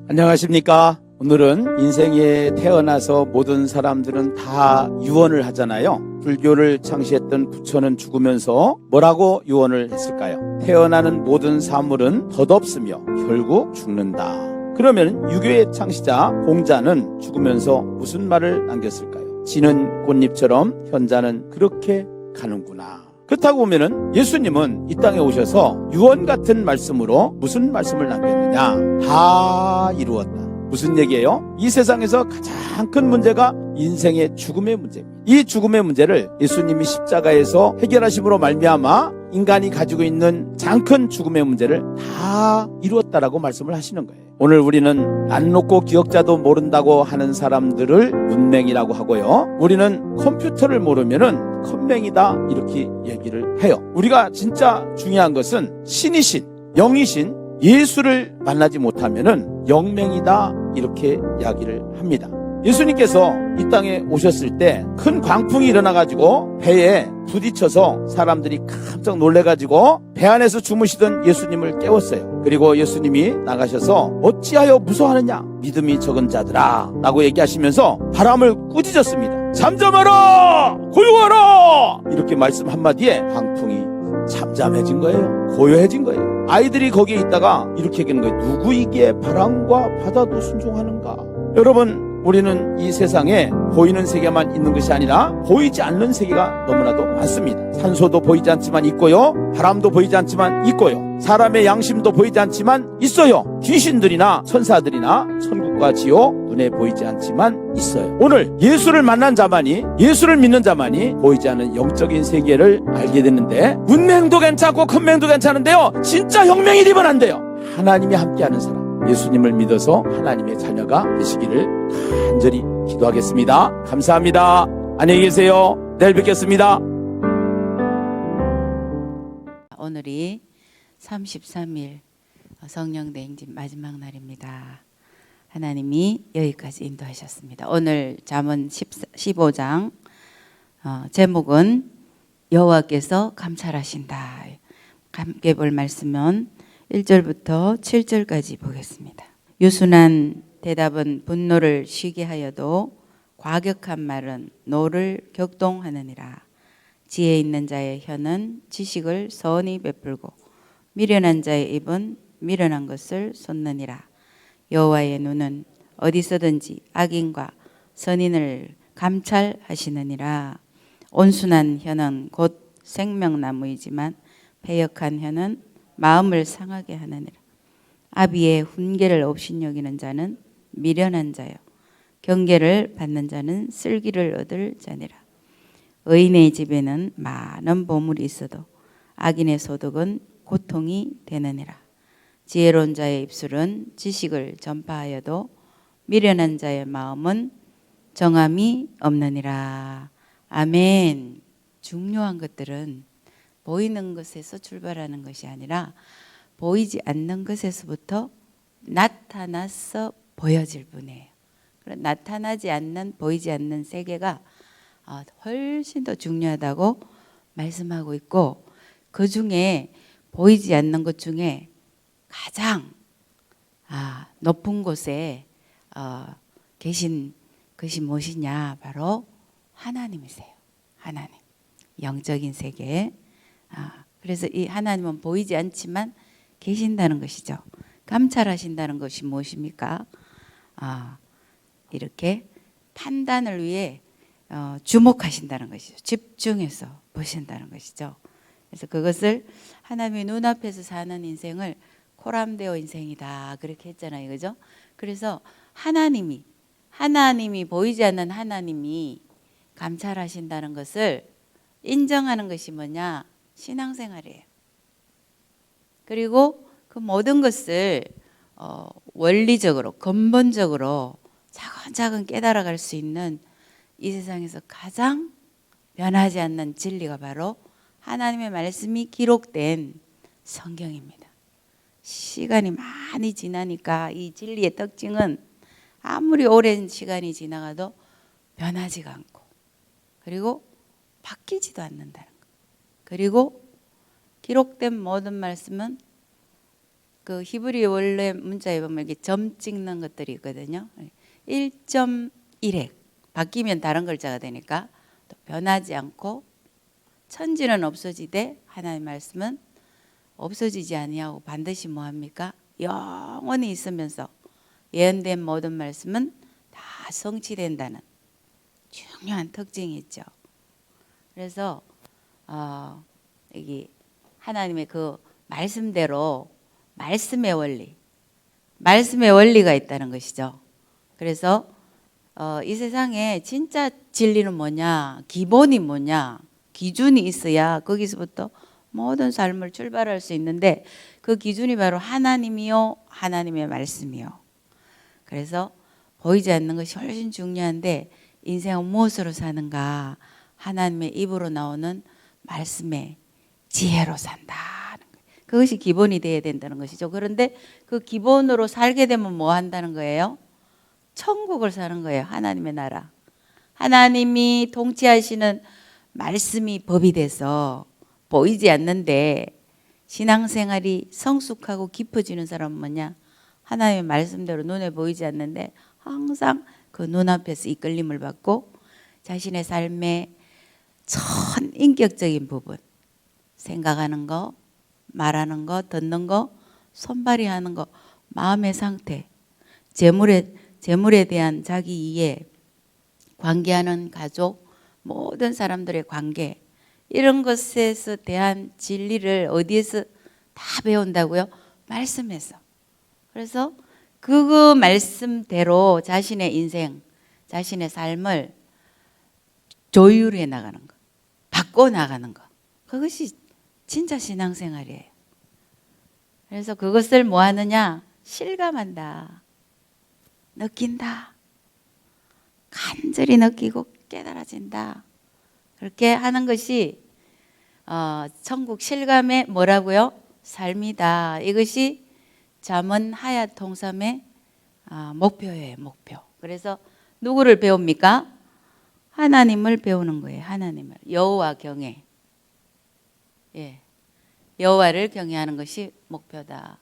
안녕하십니까? 오늘은 인생에 태어나서 모든 사람들은 다 유언을 하잖아요. 불교를 창시했던 부처는 죽으면서 뭐라고 유언을 했을까요? 태어나는 모든 사물은 덧없으며 결국 죽는다. 그러면 유교의 창시자 공자는 죽으면서 무슨 말을 남겼을까요? 지는 꽃잎처럼 현자는 그렇게 가는구나. 그렇다고 보면은 예수님은 이 땅에 오셔서 유언 같은 말씀으로 무슨 말씀을 남겼느냐? 다 이루었다. 무슨 얘기예요? 이 세상에서 가장 큰 문제가 인생의 죽음의 문제입니다. 이 죽음의 문제를 예수님이 십자가에서 해결하심으로 말미암아 인간이 가지고 있는 가장 큰 죽음의 문제를 다 이루었다라고 말씀을 하시는 거예요. 오늘 우리는 안 놓고 기억자도 모른다고 하는 사람들을 문맹이라고 하고요. 우리는 컴퓨터를 모르면은 컴맹이다 이렇게 얘기를 해요. 우리가 진짜 중요한 것은 신이신, 영이신 예수를 만나지 못하면은 영맹이다 이렇게 이야기를 합니다. 예수님께서 이 땅에 오셨을 때 큰 광풍이 일어나가지고 배에 부딪혀서 사람들이 깜짝 놀래가지고 배 안에서 주무시던 예수님을 깨웠어요. 그리고 예수님이 나가셔서 어찌하여 무서워하느냐 믿음이 적은 자들아 라고 얘기하시면서 바람을 꾸짖었습니다. 잠잠하라 고요하라 이렇게 말씀 한마디에 광풍이 잠잠해진 거예요. 고요해진 거예요. 아이들이 거기에 있다가 이렇게 얘기하는 거예요. 누구이기에 바람과 바다도 순종하는가. 여러분, 우리는 이 세상에 보이는 세계만 있는 것이 아니라 보이지 않는 세계가 너무나도 많습니다. 산소도 보이지 않지만 있고요, 바람도 보이지 않지만 있고요, 사람의 양심도 보이지 않지만 있어요. 귀신들이나 천사들이나 천국과 지옥 눈에 보이지 않지만 있어요. 오늘 예수를 만난 자만이, 예수를 믿는 자만이 보이지 않는 영적인 세계를 알게 됐는데, 문맹도 괜찮고 큰맹도 괜찮은데요, 진짜 혁명이 되면 안 돼요. 하나님이 함께하는 사람, 예수님을 믿어서 하나님의 자녀가 되시기를 간절히 기도하겠습니다. 감사합니다. 안녕히 계세요. 내일 뵙겠습니다. 오늘이 33일 성령 대행진 마지막 날입니다. 하나님이 여기까지 인도하셨습니다. 오늘 잠언 15장 제목은 여호와께서 감찰하신다. 함께 볼 말씀은 1절부터 7절까지 보겠습니다. 유순한 대답은 분노를 쉬게 하여도 과격한 말은 노를 격동하느니라. 지혜 있는 자의 혀는 지식을 선히 베풀고 미련한 자의 입은 미련한 것을 쏟느니라. 여호와의 눈은 어디서든지 악인과 선인을 감찰하시느니라. 온순한 혀는 곧 생명나무이지만 패역한 혀는 마음을 상하게 하느니라. 아비의 훈계를 업신여기는 자는 미련한 자요, 경계를 받는 자는 슬기를 얻을 자니라. 의인의 집에는 많은 보물이 있어도 악인의 소득은 고통이 되느니라. 지혜로운 자의 입술은 지식을 전파하여도 미련한 자의 마음은 정함이 없느니라. 아멘. 중요한 것들은 보이는 것에서 출발하는 것이 아니라 보이지 않는 것에서부터 나타나서 보여질 분이에요. 나타나지 않는, 보이지 않는 세계가 훨씬 더 중요하다고 말씀하고 있고, 그 중에 보이지 않는 것 중에 가장 높은 곳에 계신 것이 무엇이냐? 바로 하나님이세요. 하나님. 영적인 세계. 그래서 이 하나님은 보이지 않지만 계신다는 것이죠. 감찰하신다는 것이 무엇입니까? 이렇게 판단을 위해 주목하신다는 것이죠. 집중해서 보신다는 것이죠. 그래서 그것을 하나님의 눈앞에서 사는 인생을 코람데오 인생이다 그렇게 했잖아요. 그죠? 그래서 하나님이 보이지 않는 하나님이 감찰하신다는 것을 인정하는 것이 뭐냐? 신앙생활이에요. 그리고 그 모든 것을 원리적으로, 근본적으로 차근차근 깨달아갈 수 있는 이 세상에서 가장 변하지 않는 진리가 바로 하나님의 말씀이 기록된 성경입니다. 시간이 많이 지나니까 이 진리의 특징은 아무리 오랜 시간이 지나가도 변하지가 않고 그리고 바뀌지도 않는다는 것. 그리고 기록된 모든 말씀은 그 히브리 원래 문자에 보면 이렇게 점 찍는 것들이 있거든요. 1.1획 바뀌면 다른 글자가 되니까 또 변하지 않고 천지는 없어지되 하나님의 말씀은 없어지지 아니하고 반드시 뭐합니까? 영원히 있으면서 예언된 모든 말씀은 다 성취된다는 중요한 특징이 있죠. 그래서 여기 하나님의 그 말씀대로 말씀의 원리가 있다는 것이죠. 그래서 이 세상에 진짜 진리는 뭐냐, 기본이 뭐냐, 기준이 있어야 거기서부터 모든 삶을 출발할 수 있는데 그 기준이 바로 하나님이요, 하나님의 말씀이요. 그래서 보이지 않는 것이 훨씬 중요한데 인생은 무엇으로 사는가? 하나님의 입으로 나오는 말씀의 지혜로 산다는 거예요. 그것이 기본이 되어야 된다는 것이죠. 그런데 그 기본으로 살게 되면 뭐 한다는 거예요? 천국을 사는 거예요. 하나님의 나라. 하나님이 통치하시는 말씀이 법이 돼서 보이지 않는데 신앙생활이 성숙하고 깊어지는 사람은 뭐냐? 하나님의 말씀대로 눈에 보이지 않는데 항상 그 눈앞에서 이끌림을 받고 자신의 삶의 천인격적인 부분, 생각하는 거, 말하는 거, 듣는 거, 손발이하는 거, 마음의 상태, 재물에 대한 자기 이해, 관계하는 가족, 모든 사람들의 관계, 이런 것에서 대한 진리를 어디에서 다 배운다고요? 말씀에서. 그래서 그 말씀대로 자신의 인생, 자신의 삶을 조율해 나가는 거, 바꿔 나가는 거, 그것이 진짜 신앙생활이에요. 그래서 그것을 뭐 하느냐? 실감한다, 느낀다, 간절히 느끼고 깨달아진다. 그렇게 하는 것이 천국 실감의 뭐라고요? 삶이다. 이것이 잠언 하얏 통삼의 목표예요. 목표. 그래서 누구를 배웁니까? 하나님을 배우는 거예요. 하나님을. 여호와 경외. 예. 여호와를 경외하는 것이 목표다.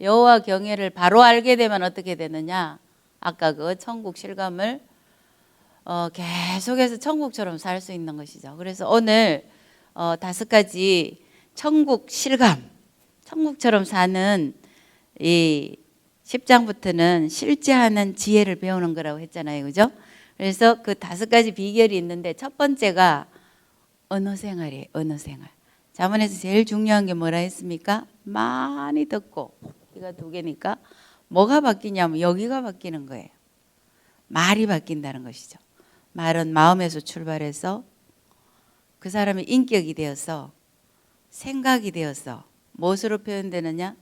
여호와 경외를 바로 알게 되면 어떻게 되느냐? 아까 그 천국 실감을 계속해서 천국처럼 살 수 있는 것이죠. 그래서 오늘 5가지 천국 실감, 천국처럼 사는 이 10장부터는 실제 하는 지혜를 배우는 거라고 했잖아요. 그죠? 그래서 그 5가지 비결이 있는데 첫 번째가 언어 생활이에요. 언어 생활. 잠언에서 제일 중요한 게 뭐라 했습니까? 많이 듣고, 이가 2개니까 뭐가 바뀌냐면 여기가 바뀌는 거예요. 말이 바뀐다는 것이죠. 말은 마음에서 출발해서 그 사람의 인격이 되어서 생각이 되어서 무엇으로 표현되느냐?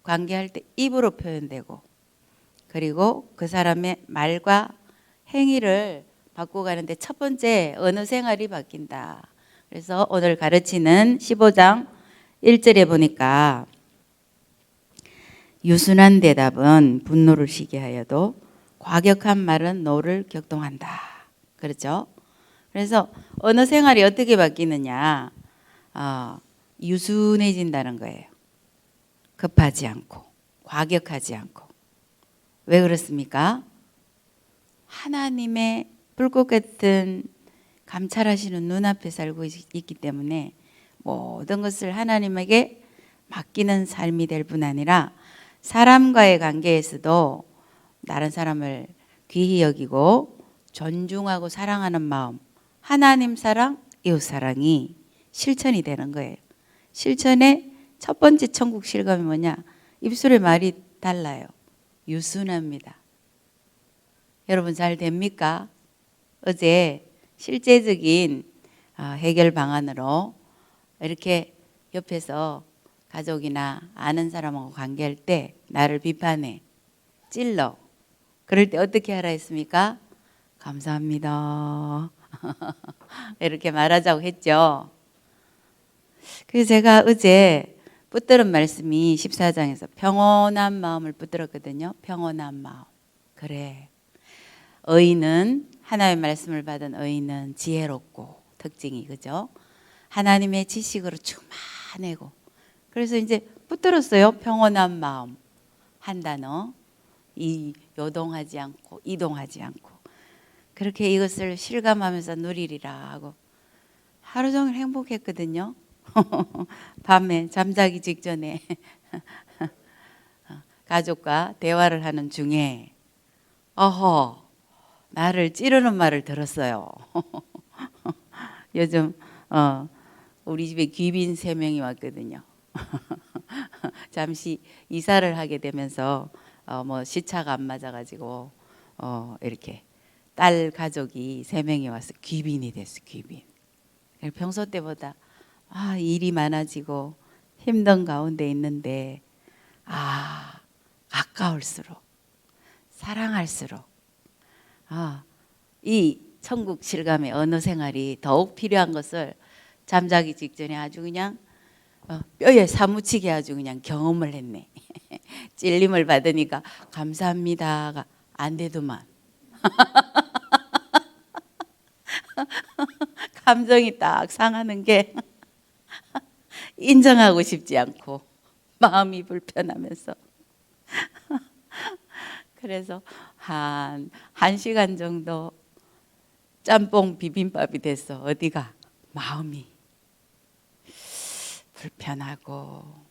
관계할 때 입으로 표현되고, 그리고 그 사람의 말과 행위를 바꿔가는데 첫 번째 언어 생활이 바뀐다. 그래서 오늘 가르치는 15장 1절에 보니까 유순한 대답은 분노를 쉬게 하여도 과격한 말은 노를 격동한다. 그렇죠? 그래서 언어 생활이 어떻게 바뀌느냐? 유순해진다는 거예요. 급하지 않고 과격하지 않고. 왜 그렇습니까? 하나님의 불꽃 같은 감찰하시는 눈앞에 살고 있기 때문에 모든 것을 하나님에게 맡기는 삶이 될 뿐 아니라 사람과의 관계에서도 다른 사람을 귀히 여기고 존중하고 사랑하는 마음, 하나님 사랑, 이웃 사랑이 실천이 되는 거예요. 실천의 첫 번째 천국 실감이 뭐냐? 입술의 말이 달라요. 유순합니다. 여러분 잘 됩니까? 어제 실제적인 해결 방안으로 이렇게 옆에서 가족이나 아는 사람하고 관계할 때 나를 비판해, 찔러. 그럴 때 어떻게 하라 했습니까? 감사합니다. 이렇게 말하자고 했죠. 그래서 제가 어제 붙들은 말씀이 14장에서 평온한 마음을 붙들었거든요. 평온한 마음. 그래. 의인은 하나님의 말씀을 받은 의인은 지혜롭고 특징이 그죠? 하나님의 지식으로 충만하고. 그래서 이제 붙들었어요. 평온한 마음 한 단어. 이 요동하지 않고 이동하지 않고. 그렇게 이것을 실감하면서 누리리라 하고 하루 종일 행복했거든요. 밤에 잠자기 직전에 가족과 대화를 하는 중에 어허 나를 찌르는 말을 들었어요. 요즘 우리 집에 귀빈 3명이 왔거든요. 잠시 이사를 하게 되면서 뭐 시차가 안 맞아가지고 이렇게 딸 가족이 3명이 와서 귀빈이 됐어. 귀빈. 평소 때보다 일이 많아지고 힘든 가운데 있는데 가까울수록 사랑할수록 이 천국 실감의 언어 생활이 더욱 필요한 것을 잠자기 직전에 아주 그냥 뼈에 사무치게 아주 그냥 경험을 했네. 찔림을 받으니까 감사합니다가 안 되더만. 감정이 딱 상하는 게 인정하고 싶지 않고 마음이 불편하면서 그래서 한 1시간 정도 짬뽕 비빔밥이 됐어. 어디가 마음이 불편하고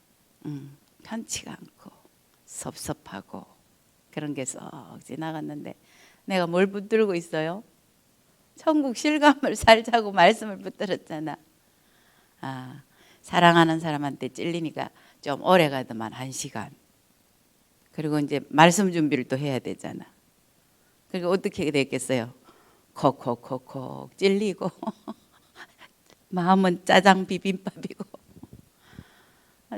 편치가 않고 섭섭하고 그런 게 쏙 지나갔는데 내가 뭘 붙들고 있어요? 천국 실감을 살자고 말씀을 붙들었잖아. 사랑하는 사람한테 찔리니까 좀 오래 가더만 1시간. 그리고 이제 말씀 준비를 또 해야 되잖아. 그리고 어떻게 됐겠어요? 콕콕콕콕 찔리고 마음은 짜장 비빔밥이고.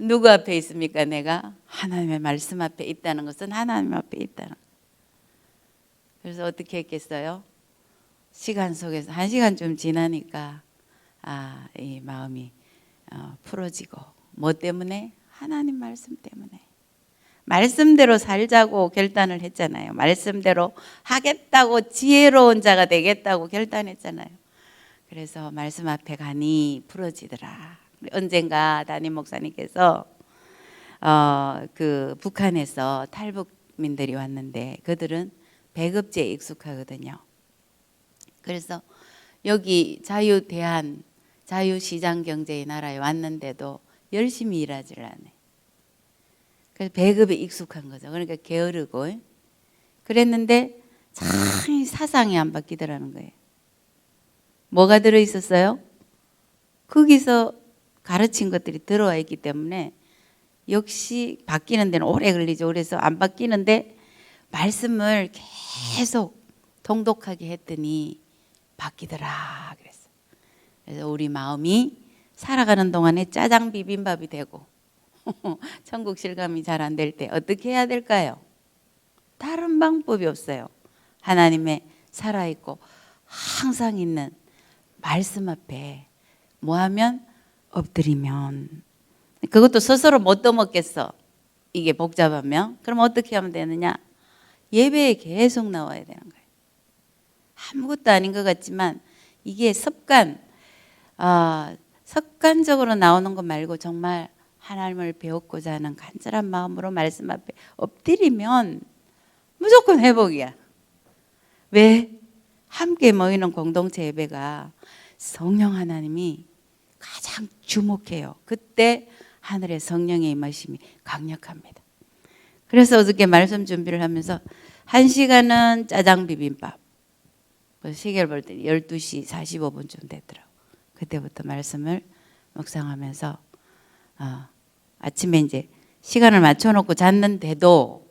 누구 앞에 있습니까? 내가 하나님의 말씀 앞에 있다는 것은 하나님 앞에 있다는. 그래서 어떻게 했겠어요? 시간 속에서 1시간 좀 지나니까 이 마음이 풀어지고. 뭐 때문에? 하나님 말씀 때문에. 말씀대로 살자고 결단을 했잖아요. 말씀대로 하겠다고 지혜로운 자가 되겠다고 결단했잖아요. 그래서 말씀 앞에 가니 풀어지더라. 언젠가 담임 목사님께서 그 북한에서 탈북민들이 왔는데 그들은 배급제에 익숙하거든요. 그래서 여기 자유대한 자유시장 경제의 나라에 왔는데도 열심히 일하지를 않아요. 그래서 배급에 익숙한 거죠. 그러니까 게으르고 그랬는데 참 사상이 안 바뀌더라는 거예요. 뭐가 들어있었어요? 거기서 가르친 것들이 들어와 있기 때문에 역시 바뀌는 데는 오래 걸리죠. 그래서 안 바뀌는데 말씀을 계속 통독하게 했더니 바뀌더라 그랬어요. 그래서 우리 마음이 살아가는 동안에 짜장 비빔밥이 되고 천국 실감이 잘 안 될 때 어떻게 해야 될까요? 다른 방법이 없어요. 하나님의 살아있고 항상 있는 말씀 앞에 뭐하면? 엎드리면. 그것도 스스로 못 떠먹겠어. 이게 복잡하면. 그럼 어떻게 하면 되느냐? 예배에 계속 나와야 되는 거예요. 아무것도 아닌 것 같지만 이게 습관적으로 나오는 것 말고 정말 하나님을 배웠고자 하는 간절한 마음으로 말씀 앞에 엎드리면 무조건 회복이야. 왜? 함께 모이는 공동체 예배가 성령 하나님이 가장 주목해요. 그때 하늘의 성령의 임하심이 강력합니다. 그래서 어저께 말씀 준비를 하면서 1시간은 짜장 비빔밥. 시계를 볼 때 12시 45분쯤 되더라고. 그때부터 말씀을 묵상하면서 아침에 이제 시간을 맞춰놓고 잤는데도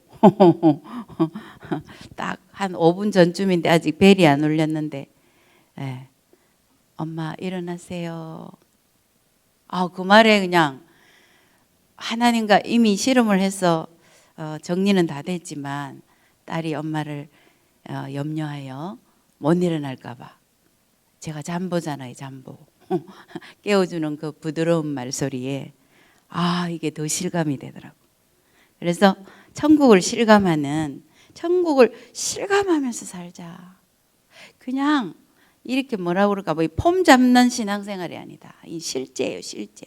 딱 한 5분 전쯤인데 아직 벨이 안 울렸는데 엄마 일어나세요. 그 말에 그냥 하나님과 이미 씨름을 해서 정리는 다 됐지만 딸이 엄마를 염려하여 못 일어날까 봐 제가 잠보잖아요. 잠보. 깨워주는 그 부드러운 말소리에 이게 더 실감이 되더라고. 그래서 천국을 실감하면서 살자. 그냥 이렇게 뭐라고 그럴까, 뭐 폼 잡는 신앙생활이 아니다. 이 실제예요, 실제.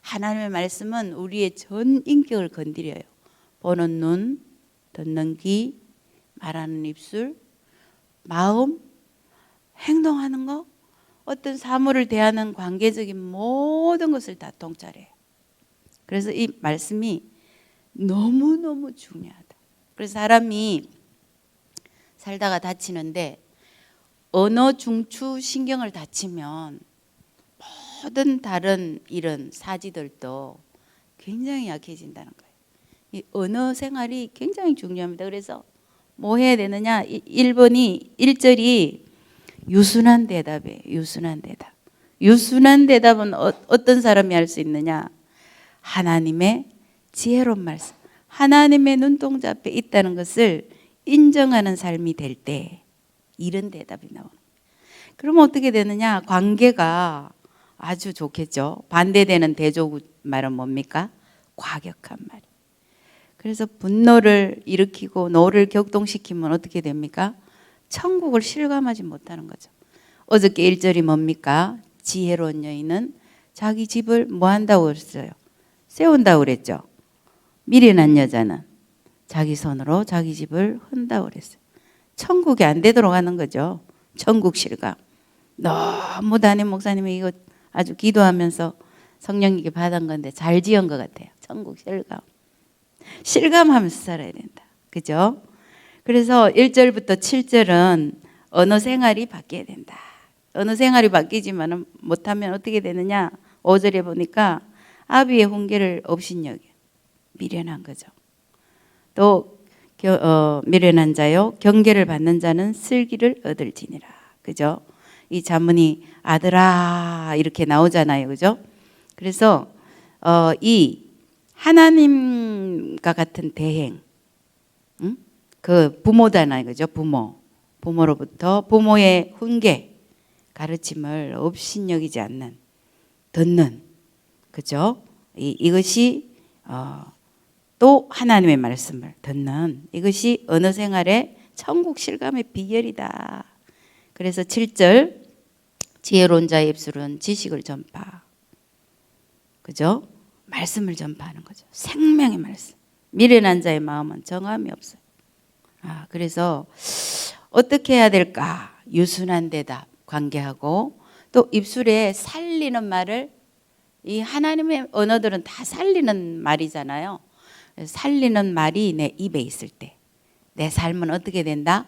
하나님의 말씀은 우리의 전 인격을 건드려요. 보는 눈, 듣는 귀, 말하는 입술, 마음, 행동하는 거, 어떤 사물을 대하는 관계적인 모든 것을 다 통찰해요. 그래서 이 말씀이 너무너무 중요하다. 그래서 사람이 살다가 다치는데 언어 중추 신경을 다치면 모든 다른 이런 사지들도 굉장히 약해진다는 거예요. 이 언어 생활이 굉장히 중요합니다. 그래서 뭐 해야 되느냐? 1절이 유순한 대답이에요. 유순한 대답. 유순한 대답은 어떤 사람이 할 수 있느냐? 하나님의 지혜로운 말씀, 하나님의 눈동자 앞에 있다는 것을 인정하는 삶이 될 때 이런 대답이 나오는 거예요. 그러면 어떻게 되느냐? 관계가 아주 좋겠죠. 반대되는 대조구 말은 뭡니까? 과격한 말. 그래서 분노를 일으키고 노를 격동시키면 어떻게 됩니까? 천국을 실감하지 못하는 거죠. 어저께 1절이 뭡니까? 지혜로운 여인은 자기 집을 뭐 한다고 그랬어요? 세운다고 그랬죠. 미련한 여자는 자기 손으로 자기 집을 흔다고 그랬어요. 천국이 안 되도록 하는 거죠. 천국 실감. 너무 담임 목사님이 이거 아주 기도하면서 성령님께 받은 건데 잘 지은 것 같아요. 천국 실감. 실감하면서 살아야 된다. 그죠? 그래서 1절부터 7절은 언어 생활이 바뀌어야 된다. 언어 생활이 바뀌지만 못하면 어떻게 되느냐? 5절에 보니까 아비의 훈계를 업신여겨. 미련한 거죠. 또 미련한 자요 경계를 받는 자는 슬기를 얻을지니라. 그죠? 이 자문이 아들아 이렇게 나오잖아요. 그죠? 그래서 이 하나님과 같은 대행, 그 부모잖아요. 그죠? 부모로부터 부모의 훈계, 가르침을 업신여기지 않는, 듣는, 그죠? 이것이 또 하나님의 말씀을 듣는, 이것이 언어 생활의 천국 실감의 비결이다. 그래서 7절 지혜로운 자의 입술은 지식을 전파, 그죠? 말씀을 전파하는 거죠. 생명의 말씀. 미련한 자의 마음은 정함이 없어요. 그래서 어떻게 해야 될까? 유순한 대답 관계하고, 또 입술에 살리는 말을, 이 하나님의 언어들은 다 살리는 말이잖아요. 살리는 말이 내 입에 있을 때 내 삶은 어떻게 된다?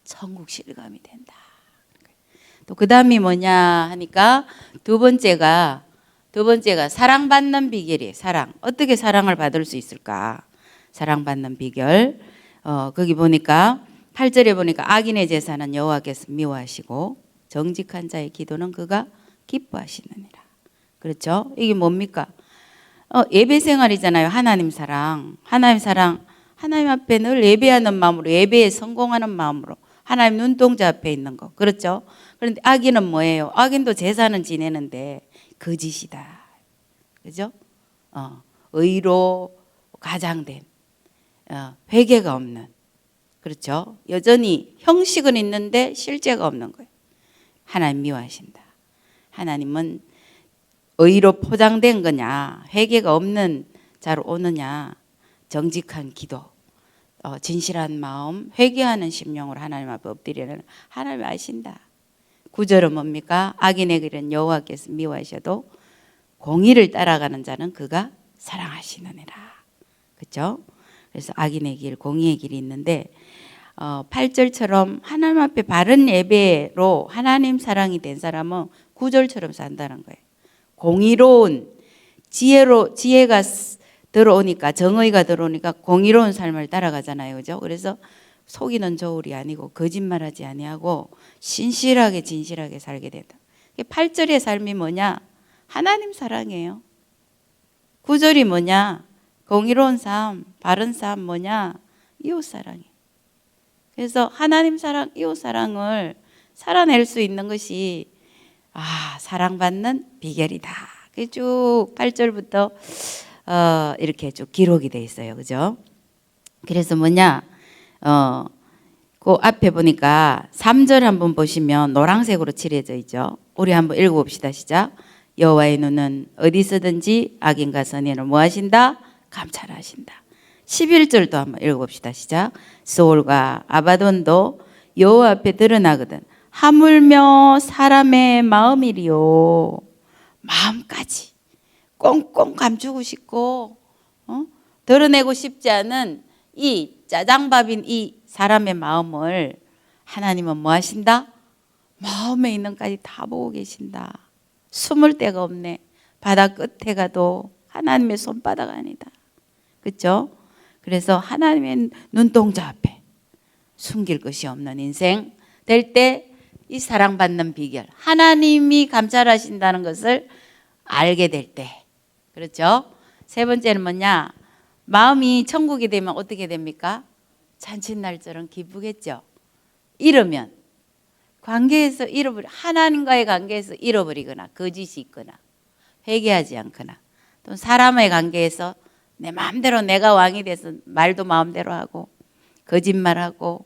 천국 실감이 된다. 또 그 다음이 뭐냐 하니까 두 번째가 사랑받는 비결이에요. 사랑. 어떻게 사랑을 받을 수 있을까? 사랑받는 비결. 거기 보니까 8절에 보니까 악인의 제사는 여호와께서 미워하시고 정직한 자의 기도는 그가 기뻐하시느니라. 그렇죠? 이게 뭡니까? 예배 생활이잖아요. 하나님 사랑. 하나님 앞에 늘 예배하는 마음으로, 예배에 성공하는 마음으로 하나님 눈동자 앞에 있는 거. 그렇죠? 그런데 악인은 뭐예요? 악인도 제사는 지내는데 거짓이다. 그죠? 의로 가장된 회개가 없는, 그렇죠? 여전히 형식은 있는데 실제가 없는 거예요. 하나님 미워하신다. 하나님은 의로 포장된 거냐, 회개가 없는 자로 오느냐, 정직한 기도, 진실한 마음, 회개하는 심령으로 하나님 앞에 엎드리는 하나님 아신다. 9절은 뭡니까? 악인의 길은 여호와께서 미워하셔도 공의를 따라가는 자는 그가 사랑하시느니라. 그렇죠? 그래서 악인의 길, 공의의 길이 있는데 8절처럼 하나님 앞에 바른 예배로 하나님 사랑이 된 사람은 9절처럼 산다는 거예요. 공의로운 지혜가 들어오니까, 정의가 들어오니까 공의로운 삶을 따라가잖아요. 그죠? 그래서 속이는 저울이 아니고 거짓말하지 아니하고 신실하게 진실하게 살게 된다. 8절의 삶이 뭐냐? 하나님 사랑이에요. 9절이 뭐냐? 공의로운 삶, 바른 삶 뭐냐? 이웃 사랑이에요. 그래서 하나님 사랑, 이웃 사랑을 살아낼 수 있는 것이 사랑받는 비결이다. 쭉 8절부터 이렇게 쭉 기록이 돼 있어요. 그죠? 그래서 뭐냐? 그 앞에 보니까 3절 한번 보시면 노란색으로 칠해져 있죠. 우리 한번 읽어봅시다. 시작. 여호와의 눈은 어디서든지 악인과 선인을 뭐 하신다? 감찰하신다. 11절도 한번 읽어봅시다. 시작. 소울과 아바돈도 여호와 앞에 드러나거든. 하물며 사람의 마음이리요. 마음까지 꽁꽁 감추고 싶고 드러내고 싶지 않은 이 짜장밥인 이 사람의 마음을 하나님은 뭐 하신다? 마음에 있는 까지 다 보고 계신다. 숨을 데가 없네. 바다 끝에 가도 하나님의 손바닥 아니다. 그렇죠? 그래서 하나님의 눈동자 앞에 숨길 것이 없는 인생 될 때 이 사랑받는 비결, 하나님이 감찰하신다는 것을 알게 될 때, 그렇죠? 세 번째는 뭐냐? 마음이 천국이 되면 어떻게 됩니까? 잔칫날처럼 기쁘겠죠. 잃으면 관계에서 하나님과의 관계에서 잃어버리거나 거짓이 있거나 회개하지 않거나 또 사람의 관계에서 내 마음대로 내가 왕이 돼서 말도 마음대로 하고 거짓말하고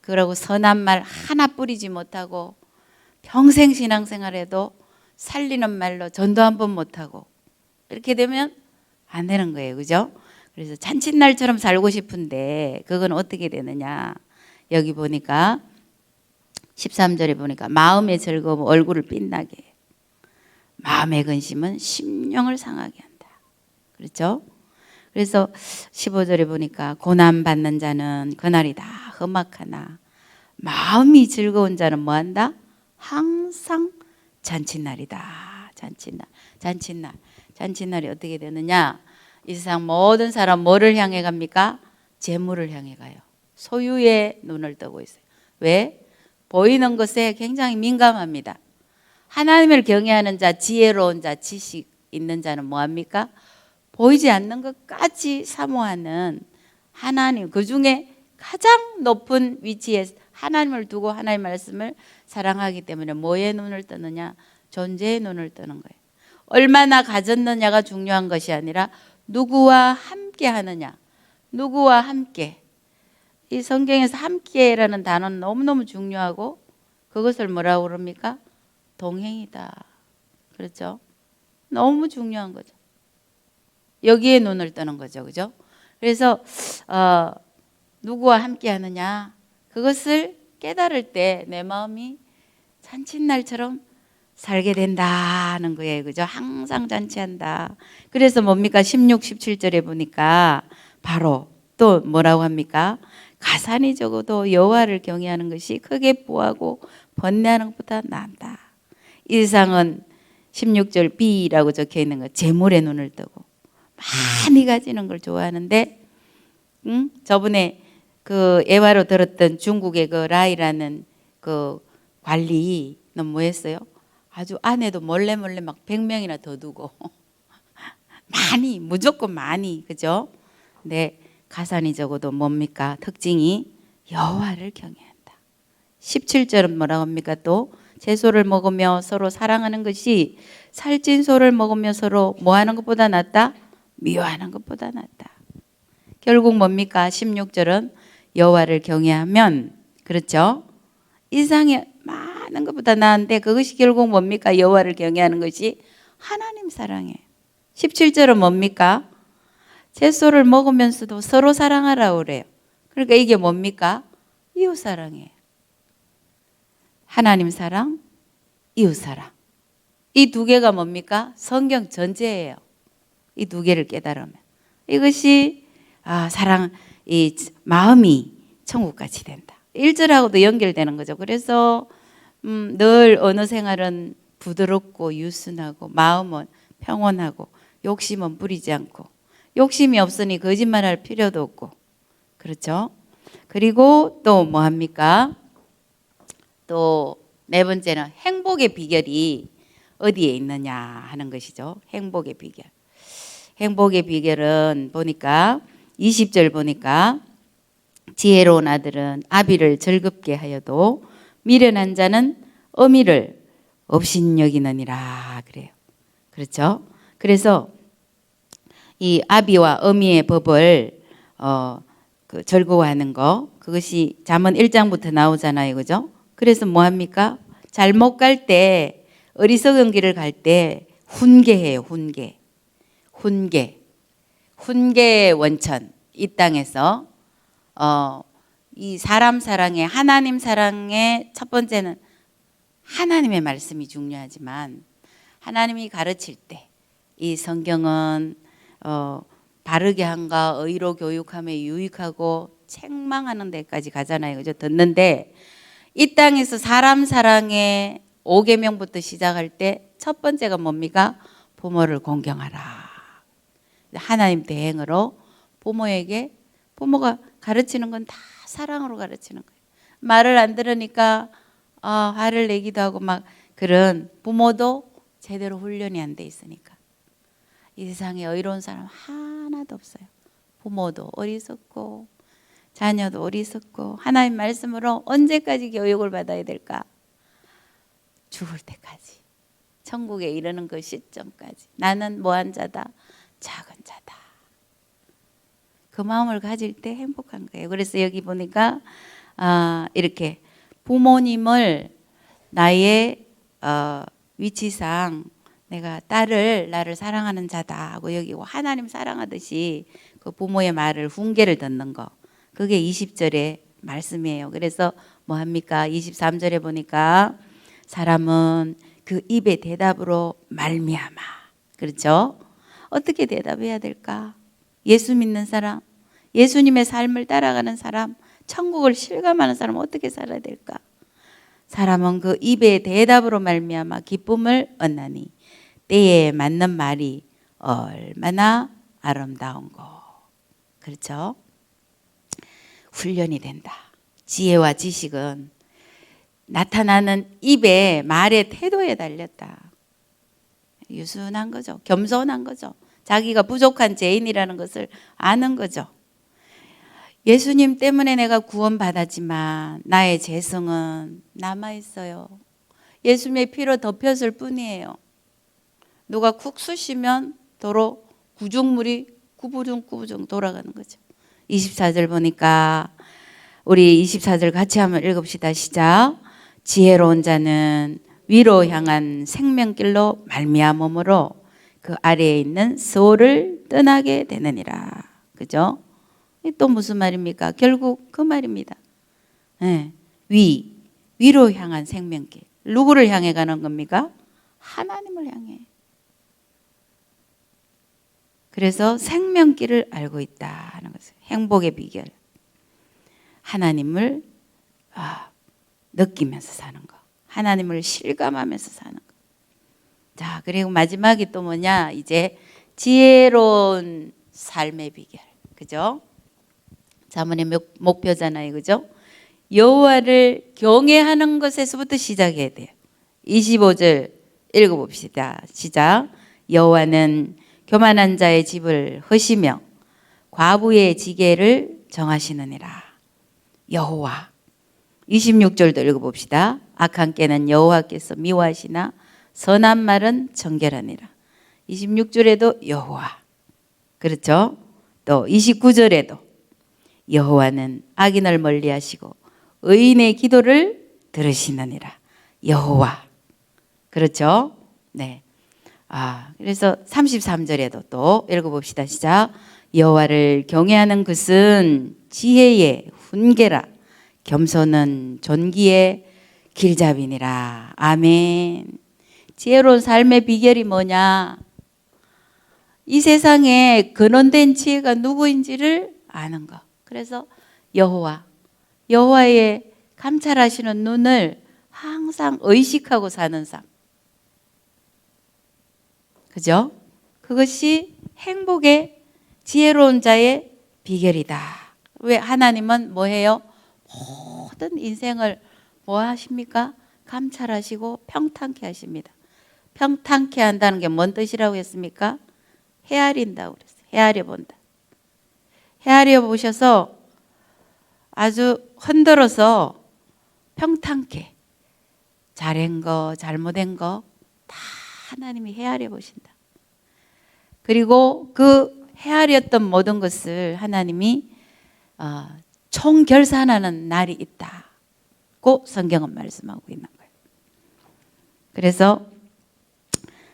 그러고 선한 말 하나 뿌리지 못하고 평생 신앙생활에도 살리는 말로 전도 한 번 못하고 이렇게 되면 안 되는 거예요. 그죠? 그래서 잔칫날처럼 살고 싶은데 그건 어떻게 되느냐. 여기 보니까 13절에 보니까 마음의 즐거움 얼굴을 빛나게 해요. 마음의 근심은 심령을 상하게 한다. 그렇죠? 그래서 15절에 보니까 고난받는 자는 그날이 다 험악하나 마음이 즐거운 자는 뭐한다? 항상 잔칫날이다. 잔칫날이 어떻게 되느냐? 이 세상 모든 사람 뭐를 향해 갑니까? 재물을 향해 가요. 소유에 눈을 뜨고 있어요. 왜? 보이는 것에 굉장히 민감합니다. 하나님을 경외하는 자, 지혜로운 자, 지식 있는 자는 뭐합니까? 보이지 않는 것까지 사모하는 하나님, 그 중에 가장 높은 위치에 하나님을 두고 하나님의 말씀을 사랑하기 때문에 뭐에 눈을 뜨느냐? 존재의 눈을 뜨는 거예요. 얼마나 가졌느냐가 중요한 것이 아니라 누구와 함께 하느냐. 누구와 함께. 이 성경에서 함께라는 단어는 너무너무 중요하고 그것을 뭐라고 그럽니까? 동행이다. 그렇죠? 너무 중요한 거죠. 여기에 눈을 뜨는 거죠. 그죠? 그래서 누구와 함께 하느냐. 그것을 깨달을 때 내 마음이 잔칫날처럼 살게 된다는 거예요. 그죠? 항상 잔치한다. 그래서 뭡니까? 16, 17절에 보니까 바로 또 뭐라고 합니까? 가산이 적어도 여호와를 경외하는 것이 크게 부하고 번뇌하는 것보다 나은다. 이 세상은 16절 B라고 적혀 있는 거 재물에 눈을 뜨고 많이 가지는 걸 좋아하는데 저번에 그 예화로 들었던 중국의 그 라이라는 그 관리는 뭐 했어요? 아주 아내도 몰래 막 100명이나 더 두고 많이 무조건 많이 그죠? 근데 가산이 적어도 뭡니까? 특징이 여호와를 경외한다. 17절은 뭐라고 합니까? 또 채소를 먹으며 서로 사랑하는 것이 살찐 소를 먹으며 서로 뭐 하는 것보다 낫다? 미워하는 것보다 낫다. 결국 뭡니까? 16절은 여호와를 경외하면 그렇죠? 이상의 많은 것보다 나은데 그것이 결국 뭡니까? 여호와를 경외하는 것이 하나님 사랑해. 17절은 뭡니까? 채소를 먹으면서도 서로 사랑하라고 그래요. 그러니까 이게 뭡니까? 이웃 사랑이에요. 하나님 사랑, 이웃 사랑. 이 두 개가 뭡니까? 성경 전체예요. 이 두 개를 깨달으면 이것이 사랑, 이 마음이 천국같이 된다. 1절하고도 연결되는 거죠. 그래서 늘 어느 생활은 부드럽고 유순하고 마음은 평온하고 욕심은 부리지 않고 욕심이 없으니 거짓말할 필요도 없고 그렇죠. 그리고 또 뭐 합니까? 또 네 번째는 행복의 비결이 어디에 있느냐 하는 것이죠. 행복의 비결. 행복의 비결은 보니까 20절 보니까 지혜로운 아들은 아비를 즐겁게 하여도 미련한 자는 어미를 업신여기느니라 그래요. 그렇죠? 그래서 이 아비와 어미의 법을 그 즐거워하는 거, 그것이 잠언 1장부터 나오잖아요. 그죠? 그래서 뭐 합니까? 잘못 갈 때, 어리석은 길을 갈 때 훈계해요. 훈계의 원천. 이 땅에서 이 사람 사랑의, 하나님 사랑의 첫 번째는 하나님의 말씀이 중요하지만, 하나님이 가르칠 때 이 성경은 바르게 함과 의로 교육함에 유익하고 책망하는 데까지 가잖아요. 그죠? 듣는데 이 땅에서 사람 사랑의 5계명부터 시작할 때 첫 번째가 뭡니까? 부모를 공경하라. 하나님 대행으로 부모에게, 부모가 가르치는 건 다 사랑으로 가르치는 거예요. 말을 안 들으니까 화를 내기도 하고 막, 그런 부모도 제대로 훈련이 안 돼 있으니까 이 세상에 의로운 사람 하나도 없어요. 부모도 어리석고 자녀도 어리석고. 하나님 말씀으로 언제까지 교육을 받아야 될까? 죽을 때까지, 천국에 이르는 그 시점까지. 나는 뭐한 자다? 작은 자다. 그 마음을 가질 때 행복한 거예요. 그래서 여기 보니까 이렇게 부모님을 나의 위치상 내가 나를 사랑하는 자다 하고 여기고, 하나님 사랑하듯이 그 부모의 말을, 훈계를 듣는 거, 그게 20절의 말씀이에요. 그래서 뭐 합니까? 23절에 보니까 사람은 그 입의 대답으로 말미암아. 그렇죠? 어떻게 대답해야 될까? 예수 믿는 사람, 예수님의 삶을 따라가는 사람, 천국을 실감하는 사람 어떻게 살아야 될까? 사람은 그 입의 대답으로 말미암아 기쁨을 얻나니 때에 맞는 말이 얼마나 아름다운 거. 그렇죠? 훈련이 된다. 지혜와 지식은 나타나는 입의 말의 태도에 달렸다. 유순한 거죠. 겸손한 거죠. 자기가 부족한 죄인이라는 것을 아는 거죠. 예수님 때문에 내가 구원받았지만 나의 죄성은 남아있어요. 예수님의 피로 덮였을 뿐이에요. 누가 쿡 쑤시면 도로 구중물이 구부중 돌아가는 거죠. 24절 보니까 우리 24절 같이 한번 읽읍시다. 시작. 지혜로운 자는 위로 향한 생명길로 말미암음으로 그 아래에 있는 소를 떠나게 되느니라. 그죠? 또 무슨 말입니까? 결국 그 말입니다. 네. 위로 향한 생명길. 누구를 향해 가는 겁니까? 하나님을 향해. 그래서 생명길을 알고 있다 하는 것은 행복의 비결. 하나님을 느끼면서 사는 거. 하나님을 실감하면서 사는 거. 자, 그리고 마지막이 또 뭐냐? 이제 지혜로운 삶의 비결. 그죠? 자문의 목표잖아요. 그죠? 여호와를 경외하는 것에서부터 시작해야 돼요. 25절 읽어봅시다. 시작. 여호와는 교만한 자의 집을 허시며 과부의 지게를 정하시느니라. 여호와. 26절도 읽어봅시다. 악한 깨는 여호와께서 미워하시나 선한 말은 정결하니라. 26절에도 여호와. 그렇죠? 또 29절에도 여호와는 악인을 멀리하시고 의인의 기도를 들으시느니라. 여호와. 그렇죠? 네. 그래서 33절에도 또 읽어봅시다. 시작. 여호와를 경외하는 것은 지혜의 훈계라. 겸손은 존귀의 길잡이니라. 아멘. 지혜로운 삶의 비결이 뭐냐? 이 세상에 근원된 지혜가 누구인지를 아는 것. 그래서 여호와의 감찰하시는 눈을 항상 의식하고 사는 삶. 그죠? 그것이 행복의 지혜로운 자의 비결이다. 왜 하나님은 뭐 해요? 모든 인생을 뭐 하십니까? 감찰하시고 평탄케 하십니다. 평탄케 한다는 게 뭔 뜻이라고 했습니까? 헤아린다고 그랬어요. 헤아려 본다. 헤아려 보셔서 아주 흔들어서 평탄케, 잘한 거, 잘못한 거 다 하나님이 헤아려 보신다. 그리고 그 헤아렸던 모든 것을 하나님이 총결산하는 날이 있다고 성경은 말씀하고 있는 거예요. 그래서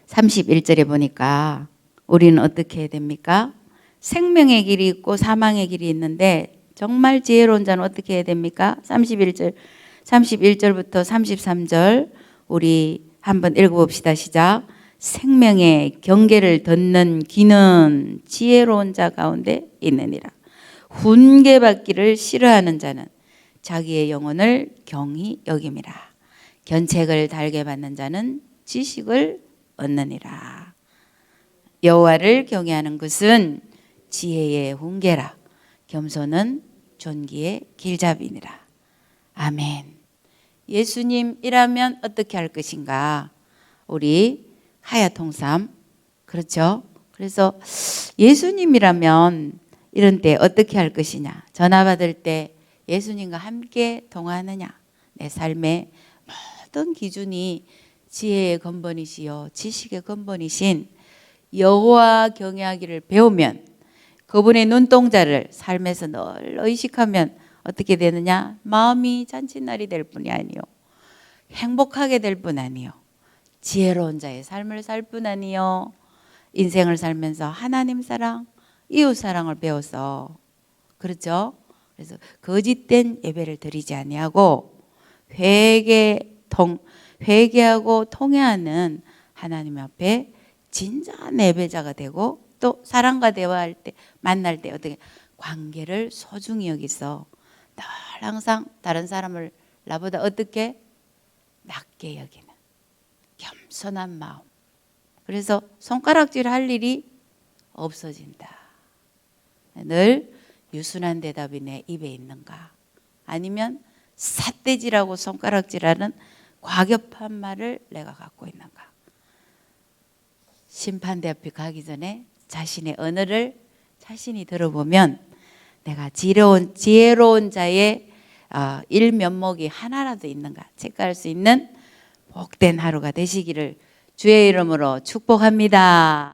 31절에 보니까 우리는 어떻게 해야 됩니까? 생명의 길이 있고 사망의 길이 있는데 정말 지혜로운 자는 어떻게 해야 됩니까? 31절부터 33절 우리 한번 읽어봅시다. 시작. 생명의 경계를 걷는 기는 지혜로운 자 가운데 있느니라. 훈계받기를 싫어하는 자는 자기의 영혼을 경히 여김이라. 견책을 달게 받는 자는 지식을 얻느니라. 여호와를 경외하는 것은 지혜의 훈계라. 겸손은 존귀의 길잡이니라. 아멘. 예수님이라면 어떻게 할 것인가? 우리 하야통삼, 그렇죠? 그래서 예수님이라면 이런 때 어떻게 할 것이냐? 전화 받을 때 예수님과 함께 동화하느냐? 내 삶의 모든 기준이 지혜의 근본이시요 지식의 근본이신 여호와 경외하기를 배우면, 그분의 눈동자를 삶에서 늘 의식하면 어떻게 되느냐? 마음이 잔칫날이 될 뿐이 아니요, 행복하게 될 뿐 아니요, 지혜로운 자의 삶을 살 뿐 아니요, 인생을 살면서 하나님 사랑, 이웃 사랑을 배워서, 그렇죠? 그래서 거짓된 예배를 드리지 아니하고 회개하고 통회하는 하나님 앞에 진정한 예배자가 되고, 또 사람과 대화할 때, 만날 때 어떻게 관계를 소중히 여기서 늘 항상 다른 사람을 나보다 어떻게 낮게 여기는 겸손한 마음. 그래서 손가락질 할 일이 없어진다. 늘 유순한 대답이 내 입에 있는가? 아니면 삿대질하고 손가락질하는 과격한 말을 내가 갖고 있는가? 심판대 앞에 가기 전에 자신의 언어를 자신이 들어보면 내가 지혜로운 자의 일면목이 하나라도 있는가 체크할 수 있는 복된 하루가 되시기를 주의 이름으로 축복합니다.